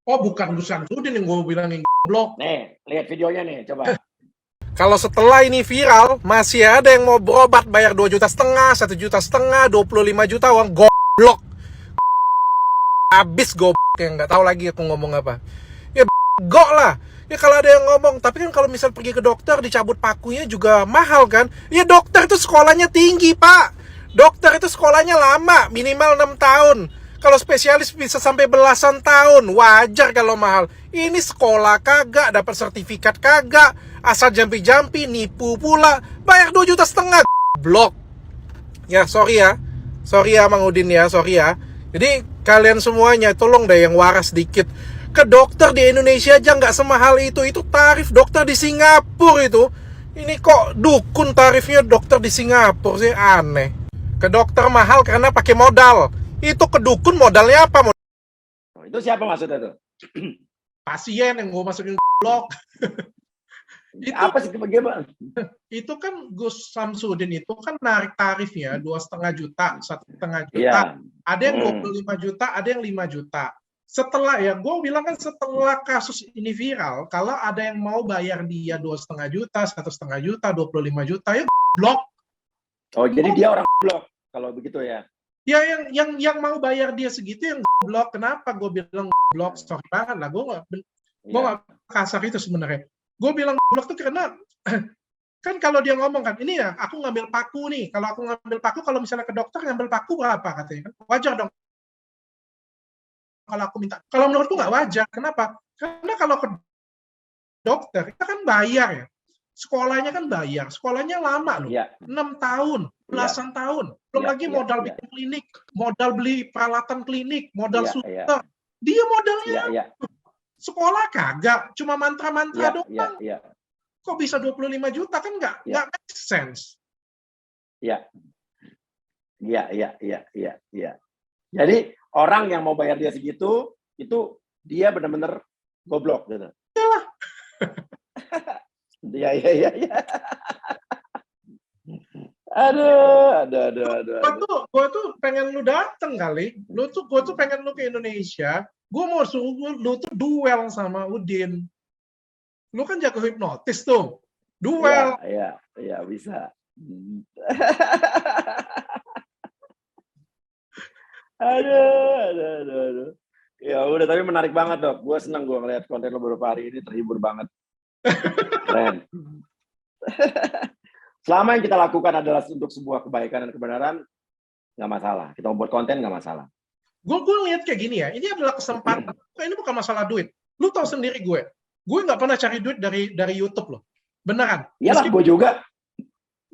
Oh, bukan Gus Samsudin yang gue bilangin blok. Nih, lihat videonya nih, coba. Kalau setelah ini viral, masih ada yang mau berobat bayar 2,5 juta, 1,5 juta, 25 juta uang goblok. Habis goblok yang nggak tahu lagi aku ngomong apa. Ya gok lah. Ya kalau ada yang ngomong, tapi kan kalau misal pergi ke dokter dicabut pakunya juga mahal kan? Ya dokter itu sekolahnya tinggi, Pak. Dokter itu sekolahnya lama, minimal 6 tahun. Kalau spesialis bisa sampai belasan tahun, wajar kalau mahal. Ini sekolah kagak, dapat sertifikat kagak, asal jampi-jampi, nipu pula, bayar 2,5 juta, blok. Ya, sorry ya Mang Udin ya, sorry ya. Jadi kalian semuanya tolong deh yang waras dikit. Ke dokter di Indonesia aja nggak semahal itu tarif dokter di Singapura itu. Ini kok dukun tarifnya dokter di Singapura sih, aneh. Ke dokter mahal karena pakai modal. Itu ke dukun modalnya apa? Itu siapa maksudnya tuh? Pasien yang gue masukin blok. Itu apa sih bagaimana? Itu kan Gus Samsudin itu kan narik tarifnya 2,5 juta, 1,5 juta. Yeah. Ada yang 25 juta, ada yang 5 juta. Setelah gue bilang kan setelah kasus ini viral, kalau ada yang mau bayar dia 2,5 juta, 1,5 juta, 25 juta, ya blok. Oh, jadi dia orang blok kalau begitu ya? Ya yang mau bayar dia segitu yang blok. Kenapa gue bilang blok? Sorry banget lah, gue nggak kasar itu sebenarnya. Gue bilang blok tuh karena kan kalau dia ngomong kan, ini ya aku ngambil paku nih. Kalau aku ngambil paku, kalau misalnya ke dokter ngambil paku berapa katanya? Wajar dong. Kalau aku minta, kalau menurutku nggak wajar. Kenapa? Karena kalau ke dokter kita kan bayar ya. Sekolahnya kan bayar. Sekolahnya lama loh. 6 tahun, belasan tahun. Belum lagi modal bikin klinik, modal beli peralatan klinik, modal suster. Dia modalnya sekolah kagak, cuma mantra-mantra doang. Kok bisa 25 juta kan nggak make sense. Iya. Jadi orang yang mau bayar dia segitu, itu dia benar-benar goblok gitu. Iya. Aduh. Gue tuh pengen lu dateng kali. Gue tuh pengen lu ke Indonesia. Gue mau suruh lu tuh duel sama Udin. Lu kan jago hipnotis tuh. Duel. Iya, bisa. Aduh. Ya udah, tapi menarik banget Dok. Gue senang gue ngeliat konten lo beberapa hari ini, terhibur banget. Keren. Selama yang kita lakukan adalah untuk sebuah kebaikan dan kebenaran, nggak masalah. Kita mau buat konten nggak masalah. Gue ngeliat kayak gini ya, ini adalah kesempatan. Ini bukan masalah duit. Lu tahu sendiri gue nggak pernah cari duit dari YouTube loh. Beneran. Iyalah, gue juga.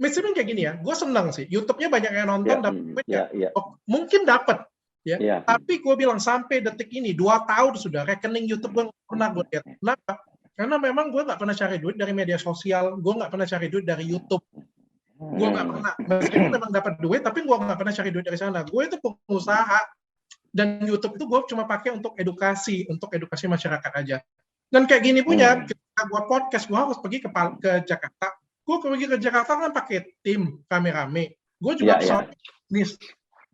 Meskipun kayak gini ya, gue senang sih. YouTube-nya banyak yang nonton, mungkin dapat. Ya. Tapi gue bilang sampai detik ini 2 tahun sudah rekening YouTube gue nggak pernah gue lihat. Kenapa? Karena memang gue nggak pernah cari duit dari media sosial, gue nggak pernah cari duit dari YouTube. Gue nggak pernah. Meskipun memang dapat duit, tapi gue nggak pernah cari duit dari sana. Gue itu pengusaha dan YouTube itu gue cuma pakai untuk edukasi masyarakat aja. Dan kayak gini punya, ketika gue podcast, gue harus pergi ke Jakarta. Gue pergi ke Jakarta kan pakai tim rame-rame. Gue juga bisnis.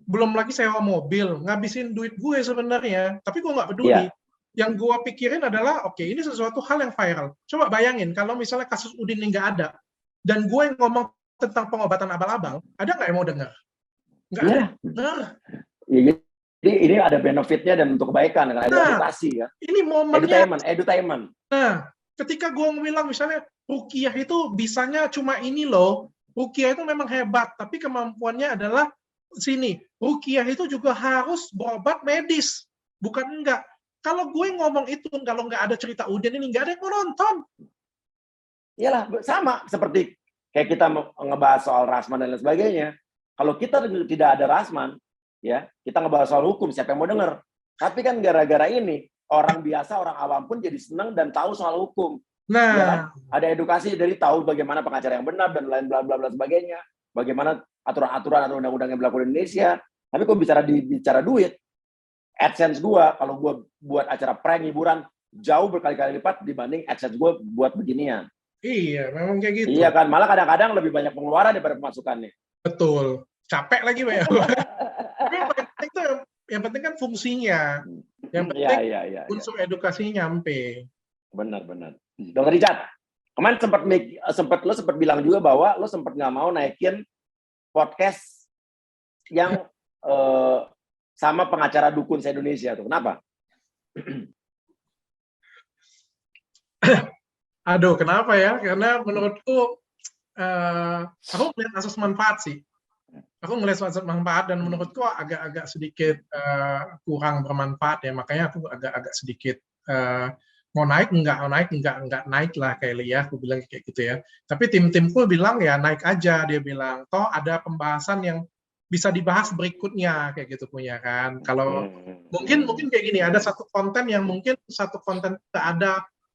Belum lagi sewa mobil, ngabisin duit gue sebenarnya. Tapi gue nggak peduli. Yang gue pikirin adalah, oke, ini sesuatu hal yang viral. Coba bayangin, kalau misalnya kasus Udin ini nggak ada, dan gue yang ngomong tentang pengobatan abal-abal, ada nggak yang mau dengar? Nggak ada. Ya, jadi ini ada benefitnya dan untuk kebaikan, kan ada edukasi ya. Ini momennya. Edutainment. Nah, ketika gue bilang misalnya ruqyah itu bisanya cuma ini loh, ruqyah itu memang hebat, tapi kemampuannya adalah sini. Ruqyah itu juga harus berobat medis, bukan enggak. Kalau gue ngomong itu, kalau nggak ada cerita Udin ini, nggak ada yang mau nonton. Iyalah, sama seperti kayak kita ngebahas soal Rasman dan lain sebagainya. Kalau kita tidak ada Rasman, ya kita ngebahas soal hukum, siapa yang mau denger? Tapi kan gara-gara ini, orang biasa, orang awam pun jadi senang dan tahu soal hukum. Nah, ya kan? Ada edukasi dari tahu bagaimana pengacara yang benar dan lain bla bla bla sebagainya. Bagaimana aturan-aturan atau undang-undang yang berlaku di Indonesia. Tapi kalau bicara duit, AdSense gua kalau gua buat acara prank hiburan jauh berkali-kali lipat dibanding AdSense gua buat beginian. Iya, memang kayak gitu. Iya kan, malah kadang-kadang lebih banyak pengeluaran daripada pemasukannya. Betul. Capek lagi, Pak. Tapi yang penting kan fungsinya. Yang penting unsur edukasinya nyampe. Benar. Dr. Richard, kemarin lo sempat bilang juga bahwa lo sempat nggak mau naikin podcast yang sama pengacara dukun se-Indonesia tuh. Kenapa? Aduh, kenapa ya? Karena menurutku aku melihat asas manfaat sih. Aku ngelihat asas manfaat dan menurutku agak sedikit kurang bermanfaat ya. Makanya aku agak sedikit mau naik enggak naik lah kayak Lia, aku bilang kayak gitu ya. Tapi tim-timku bilang ya naik aja, dia bilang. Toh ada pembahasan yang bisa dibahas berikutnya kayak gitu punya kan. Kalau mungkin kayak gini, ada satu konten yang mungkin satu konten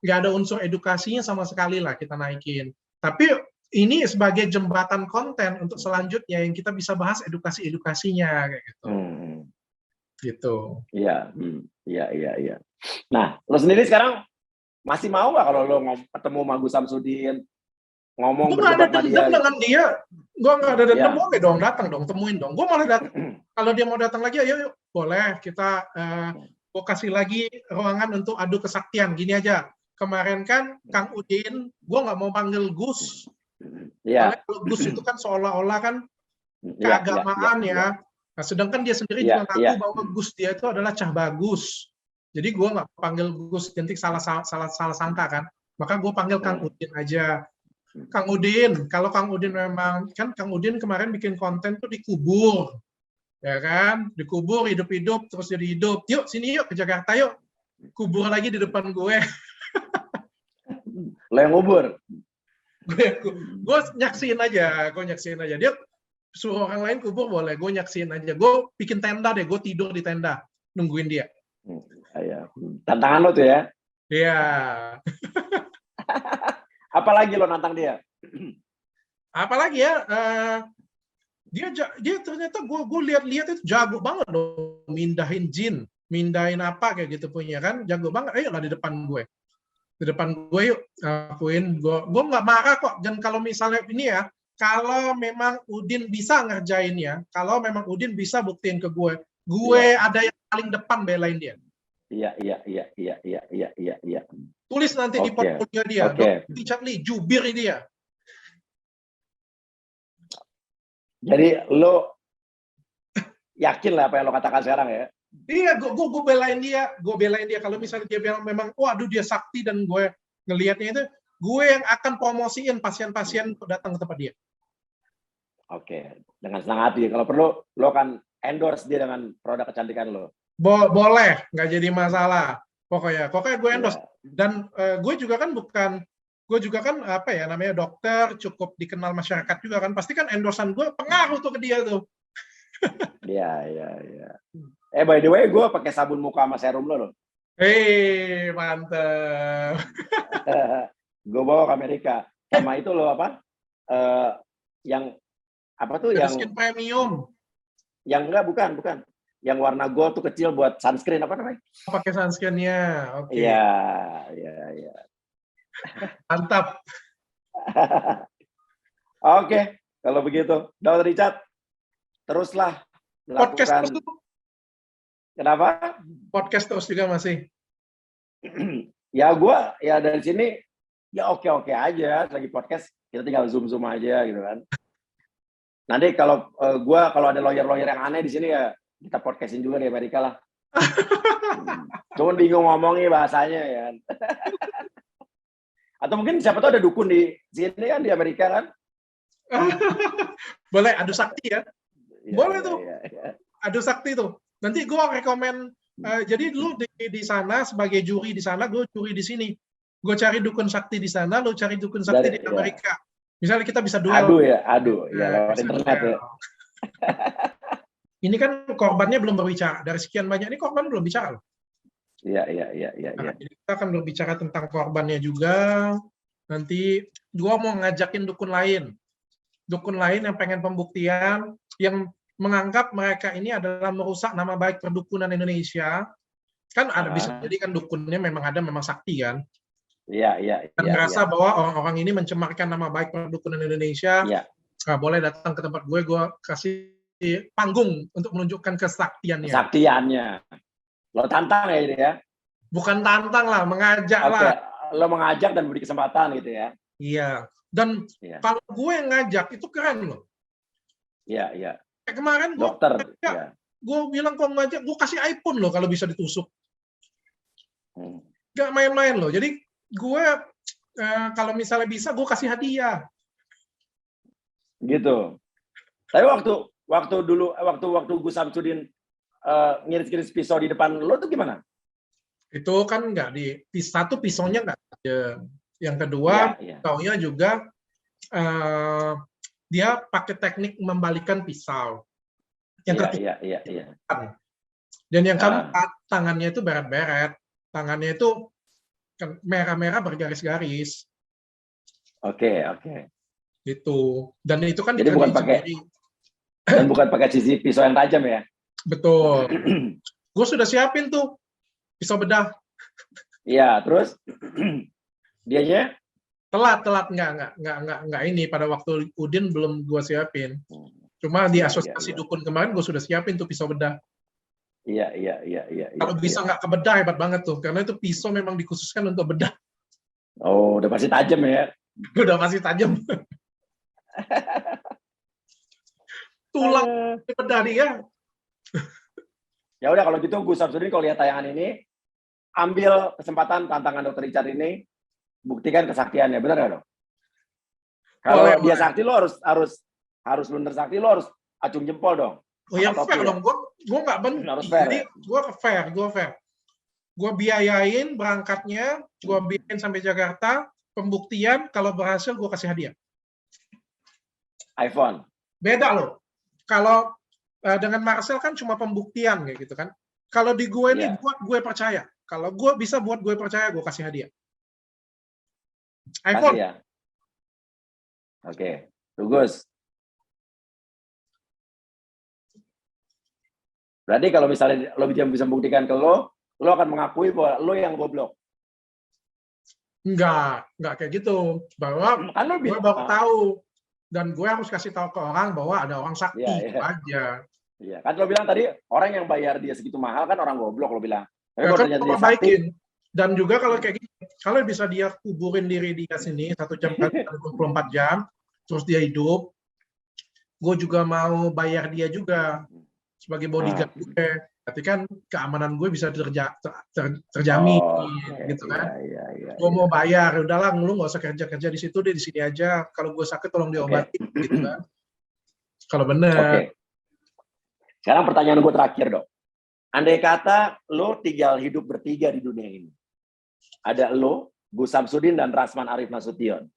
nggak ada unsur edukasinya sama sekali lah kita naikin. Tapi ini sebagai jembatan konten untuk selanjutnya yang kita bisa bahas edukasinya kayak gitu. Gitu. Iya. Nah, lo sendiri sekarang masih mau nggak kalau lo ketemu sama Gus Samsudin ngomong berdebat sama dia? Dengan dia, gue nggak ada dendam, boleh dong datang dong, temuin dong. Gue malah datang. Kalau dia mau datang lagi, ayo yuk, boleh kita gue kasih lagi ruangan untuk adu kesaktian. Gini aja. Kemarin kan Kang Udin, gue nggak mau panggil Gus. Karena kalau Gus itu kan seolah-olah kan keagamaan ya. Nah, sedangkan dia sendiri juga ngaku bahwa Gus dia itu adalah Cah Bagus. Jadi gue nggak panggil Gus, nanti salah sangka kan. Maka gue panggil Kang Udin aja. Kang Udin, kalau Kang Udin memang, kan Kang Udin kemarin bikin konten tuh dikubur. Ya kan? Dikubur, hidup-hidup, terus jadi hidup. Yuk, sini yuk, ke Jakarta yuk. Kubur lagi di depan gue. Lo yang ngubur? Gue nyaksiin aja. Dia suruh orang lain kubur boleh, gue nyaksiin aja. Gue bikin tenda deh, gue tidur di tenda. Nungguin dia. Tantangan lo tuh ya? Iya. Apalagi lo nantang dia? Apalagi ya? Dia ternyata gue lihat itu jago banget loh. Mindahin jin. Mindahin apa kayak gitu punya kan. Jago banget. Ayolah di depan gue. Di depan gue yuk, akuin. Gue nggak marah kok. Dan kalau misalnya ini ya, kalau memang Udin bisa ngerjainnya, kalau memang Udin bisa buktiin ke gue ada yang paling depan belain dia. Iya. Tulis nanti di portfolio dia, Dr. Richard Lee, jubir dia. Jadi lo yakin lah apa yang lo katakan sekarang ya? Iya, gue belain dia. Kalau misalnya dia bilang memang, waduh dia sakti dan gue ngelihatnya itu, gue yang akan promosiin pasien-pasien datang ke tempat dia. Oke, dengan senang hati. Kalau perlu, lo akan endorse dia dengan produk kecantikan lo. Boleh, nggak jadi masalah. Pokoknya gue endorse. Dan gue juga kan apa ya namanya dokter, cukup dikenal masyarakat juga kan. Pasti kan endorsan gue pengaruh tuh ke dia tuh. Iya. By the way, gue pakai sabun muka sama serum lo. Mantep. Gue bawa ke Amerika. Sama itu lo apa? Yang apa tuh? Yang skin premium. Yang enggak, bukan. Yang warna gold tuh kecil buat sunscreen apa namanya? Pakai sunscreen-nya. Oke. Iya. Mantap. Oke, kalau begitu, Dr. Richard, teruslah podcast terus. Kenapa? Podcast terus juga masih. Ya dari sini ya oke aja, lagi podcast kita tinggal zoom aja gitu kan. Nanti kalau ada lawyer yang aneh di sini ya Kita podcastin juga di Amerika lah. Cuman bingung ngomongnya bahasanya ya. Atau mungkin siapa tahu ada dukun di sini kan di Amerika kan? Boleh adu sakti ya? Boleh tuh. Ya. Adu sakti tuh. Nanti gue rekomen. Jadi lu di sana sebagai juri di sana, gue juri di sini. Gue cari dukun sakti di sana, lu cari dukun sakti di Amerika. Misalnya kita bisa duel. Adu ya lewat internet ya. Ini kan korbannya belum berbicara. Dari sekian banyak ini korban belum bicara loh. Iya. Nah, jadi kita akan berbicara tentang korbannya juga. Nanti gua mau ngajakin dukun lain yang pengen pembuktian, yang menganggap mereka ini adalah merusak nama baik perdukunan Indonesia. Kan ada bisa jadi kan dukunnya memang sakti kan. Iya. Dan merasa bahwa orang-orang ini mencemarkan nama baik perdukunan Indonesia. Iya. Nah, boleh datang ke tempat gue kasih panggung untuk menunjukkan kesaktiannya. Kesaktiannya. Lo tantang ya ini ya? Bukan tantang lah, mengajak lah. Lo mengajak dan beri kesempatan gitu ya? Iya. Dan kalau gue yang ngajak itu keren loh. Iya. Kemarin gue bilang kalau ngajak, gue kasih iPhone loh kalau bisa ditusuk. Gak main-main loh. Jadi gue kalau misalnya bisa gue kasih hadiah. Gitu. Tapi waktu Gus Samsudin ngiris-ngiris pisau di depan lo tuh gimana? Itu kan nggak satu pisaunya nggak ada. Yang kedua pisaunya juga dia pakai teknik membalikan pisau. Yang ketiga, dan yang keempat tangannya itu beret-beret. Tangannya itu merah-merah bergaris-garis. Oke. Gitu. Dan itu kan jadi bukan pakai sisi pisau yang tajam ya? Betul. Gue sudah siapin tuh pisau bedah. Iya, terus dianya telat nggak ini pada waktu Udin belum gue siapin. Cuma di asosiasi dukun kemarin gue sudah siapin tuh pisau bedah. Iya. Kalau bisa nggak kebedah hebat banget tuh, karena itu pisau memang dikhususkan untuk bedah. Oh, udah pasti tajam ya? Udah pasti tajam. Tulang bedah dia. Ya udah kalau gitu Gus Samsudin kalau lihat tayangan ini, ambil kesempatan tantangan Dr. Richard ini, buktikan kesaktiannya, benar nggak dong? Kalau dia sakti lo harus bener sakti, lo harus acung jempol dong. Oh ya fair dong, gue nggak bener. Jadi gue fair. Gue biayain berangkatnya, gue biayain sampai Jakarta, pembuktian, kalau berhasil gue kasih hadiah. iPhone. Beda loh. Kalau dengan Marcel kan cuma pembuktian kayak gitu kan. Kalau di gue ini buat gue percaya. Kalau gue bisa buat gue percaya, gue kasih hadiah. iPhone. Ya. Oke. Gus. Berarti kalau misalnya lo bisa membuktikan ke lo akan mengakui bahwa lo yang goblok. Enggak kayak gitu. Bahwa kan gue baru tahu. Dan gue harus kasih tahu ke orang bahwa ada orang sakti aja. Iya, kan lo bilang tadi orang yang bayar dia segitu mahal kan orang goblok lo bilang. Tapi kalau ternyata dia sakti. Dan juga kalau kayak gini, kalau bisa dia kuburin diri dia sini 1 jam kali 24 jam, terus dia hidup, gue juga mau bayar dia juga sebagai bodyguard gue. Berarti kan keamanan gue bisa terjamin, gitu kan. Gue mau bayar, udahlah lu nggak usah kerja di situ deh, di sini aja. Kalau gue sakit tolong diobatin, gitu kan. Kalau benar. Sekarang pertanyaan gue terakhir dong. Andai kata lo tinggal hidup bertiga di dunia ini, ada lo, Gus Samsudin dan Rasman Arif Nasution,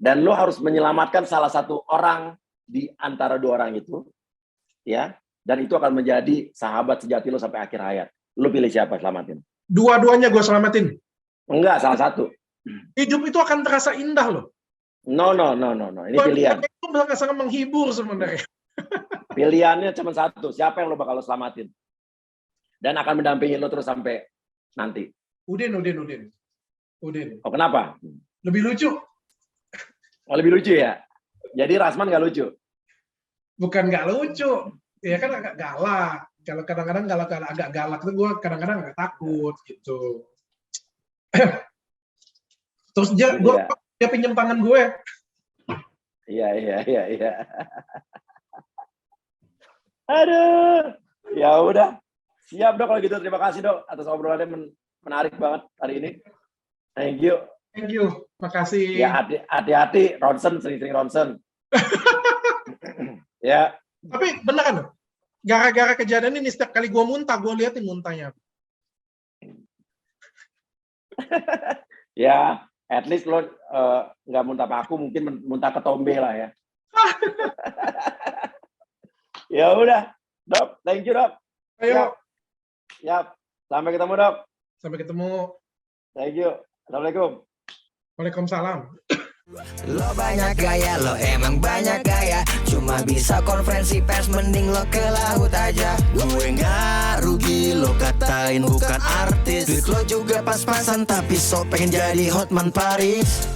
dan lo harus menyelamatkan salah satu orang di antara 2 orang itu, ya. Dan itu akan menjadi sahabat sejati lo sampai akhir hayat. Lo pilih siapa selamatin? Dua-duanya gue selamatin. Enggak, salah satu. Hidup itu akan terasa indah loh. No. Ini pilihan. Itu sangat menghibur sebenarnya. Pilihannya cuma satu. Siapa yang lo bakal lo selamatin? Dan akan mendampingi lo terus sampai nanti. Udin. Oh, kenapa? Lebih lucu. Oh, lebih lucu ya? Jadi Rasman nggak lucu? Bukan nggak lucu. Ya kan agak galak. Kalau kadang-kadang kalau agak galak itu gue kadang-kadang agak takut gitu. Terus dia pinjam tangan gue. Iya. Aduh. Ya Ya udah. Siap dok kalau gitu. Terima kasih dok atas obrolannya menarik banget hari ini. Thank you. Thank you. Makasih. Ya hati-hati ronsen, sering-sering ronsen. Ya. Tapi beneran, gara-gara kejadian ini setiap kali gue muntah, gue liatin muntahnya. Ya, at least lo nggak muntah paku, mungkin muntah ketombe lah ya. Ya udah, dok. Thank you dok. Ayo. Siap. Sampai ketemu dok. Sampai ketemu. Thank you. Assalamualaikum. Waalaikumsalam. Lo banyak gaya, lo emang banyak gaya. Cuma bisa konferensi pers, mending lo ke laut aja. Gue nggak rugi, lo katain bukan artis. Duit lo juga pas-pasan, tapi so pengen jadi Hotman Paris.